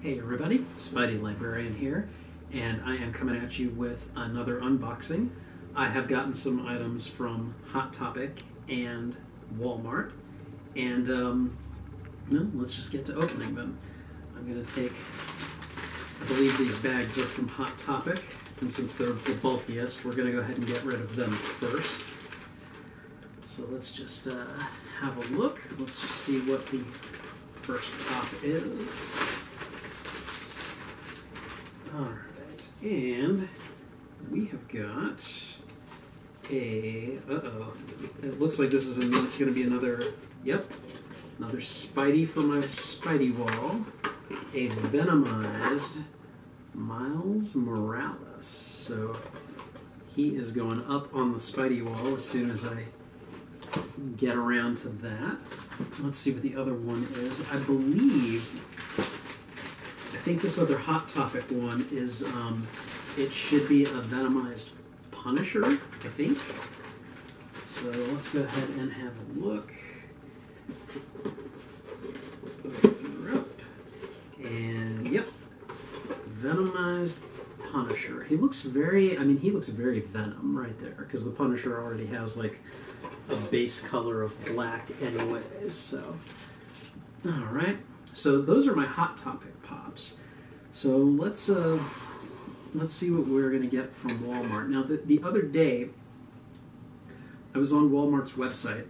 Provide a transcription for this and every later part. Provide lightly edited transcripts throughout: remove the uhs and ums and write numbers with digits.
Hey everybody, Spidey Librarian here, and I am coming at you with another unboxing. I have gotten some items from Hot Topic and Walmart, and let's just get to opening them. I'm going to take, I believe these bags are from Hot Topic, and since they're the bulkiest, we're going to go ahead and get rid of them first. So let's just have a look. Let's just see what the first pop is. Alright, and we have got a, it looks like this is going to be another, another Spidey for my Spidey wall, a Venomized Miles Morales. So he is going up on the Spidey wall as soon as I get around to that. Let's see what the other one is. I think this other Hot Topic one is, it should be a Venomized Punisher, I think. So let's go ahead and have a look. Open her up. And, yep. Venomized Punisher. He looks very, he looks very Venom right there, because the Punisher already has, like, a base color of black anyways, so. Alright. So those are my Hot Topic pops. So let's see what we're going to get from Walmart. Now the other day I was on Walmart's website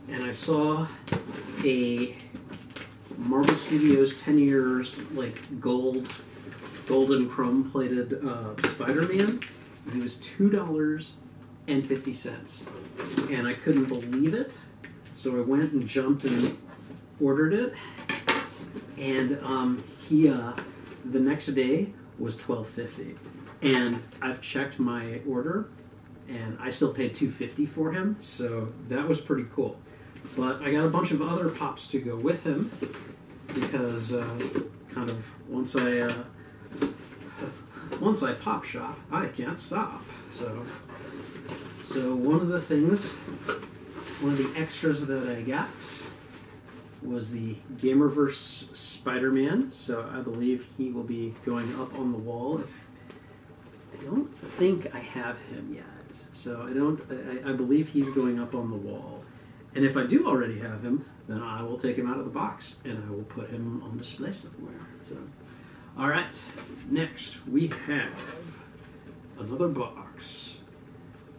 and I saw a Marvel Studios 10 years like golden chrome plated Spider-Man, and he was $2.50, and I couldn't believe it, so I went and jumped and ordered it. And the next day was $12.50, and I've checked my order, and I still paid $2.50 for him, so that was pretty cool. But I got a bunch of other pops to go with him because kind of once I pop shop, I can't stop. So one of the extras that I got was the Gamerverse Spider-Man, so I believe he will be going up on the wall. I don't think I have him yet, so I believe he's going up on the wall. And if I do already have him, then I will take him out of the box and I will put him on display somewhere. So, all right, next we have another box.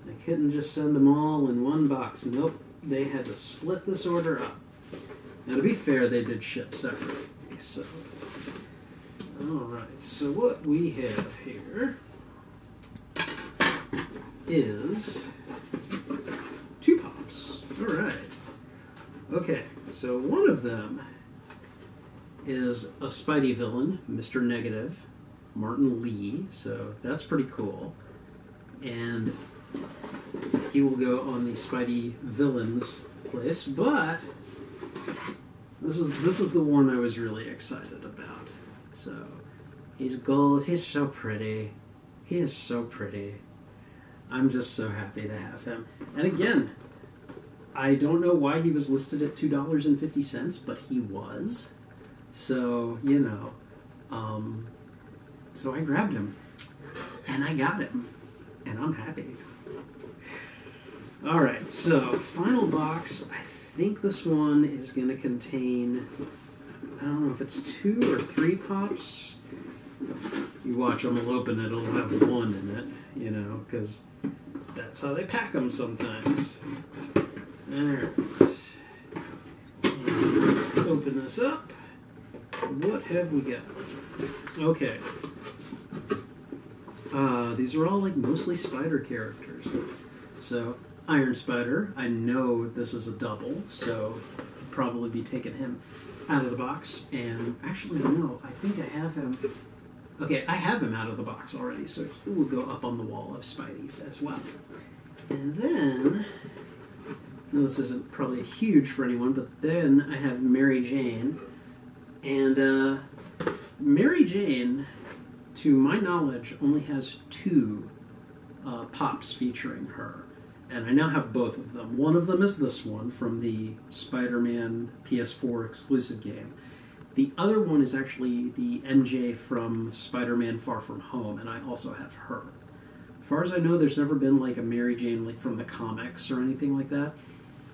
I couldn't just send them all in one box. Nope, they had to split this order up. Now, to be fair, they did ship separately, so. Alright, so what we have here is two pops. Alright. Okay, so one of them is a Spidey villain, Mr. Negative, Martin Lee, so that's pretty cool. And he will go on the Spidey villains place, but this is the one I was really excited about. So he's gold. He's so pretty. He is so pretty. I'm just so happy to have him. And again, I don't know why he was listed at $2.50, but he was. So so I grabbed him, and I got him, and I'm happy. All right. So final box. I think this one is going to contain, I don't know if it's 2 or 3 pops. You watch them, I'll open it, it'll have 1 in it, because that's how they pack them sometimes. Alright. And let's open this up. What have we got? Okay. These are all like mostly spider characters. So, Iron Spider, I know this is a double, so I'll probably be taking him out of the box. And actually, no, I think I have him. Okay, I have him out of the box already, so he will go up on the wall of Spidey's as well. And then, no, this isn't probably huge for anyone, but then I have Mary Jane. And Mary Jane, to my knowledge, only has 2 pops featuring her. And I now have both of them. One of them is this one from the Spider-Man PS4 exclusive game. The other one is actually the MJ from Spider-Man Far From Home, and I also have her. As far as I know, there's never been like a Mary Jane like from the comics or anything like that,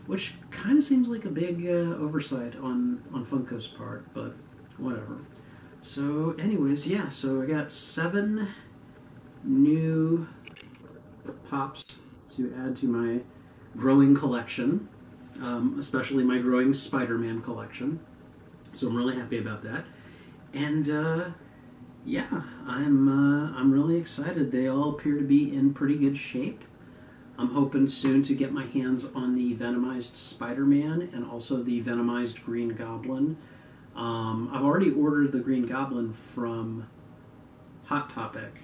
which kind of seems like a big oversight on Funko's part, but whatever. So anyways, yeah, so I got 7 new Pops to add to my growing collection, especially my growing Spider-Man collection. So I'm really happy about that. And yeah, I'm really excited. They all appear to be in pretty good shape. I'm hoping soon to get my hands on the Venomized Spider-Man and also the Venomized Green Goblin. I've already ordered the Green Goblin from Hot Topic.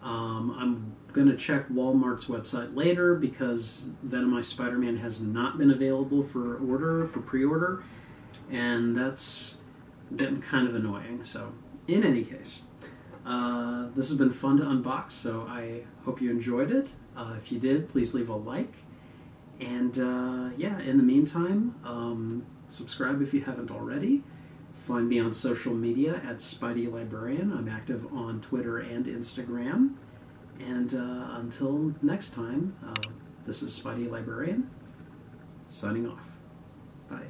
I'm going to check Wal-Mart's website later because Venomized Spider-Man has not been available for pre-order, and that's getting kind of annoying. So, in any case, this has been fun to unbox, so I hope you enjoyed it. If you did, please leave a like. And yeah, in the meantime, subscribe if you haven't already. Find me on social media at Spidey Librarian. I'm active on Twitter and Instagram. And until next time, this is Spidey Librarian, signing off. Bye.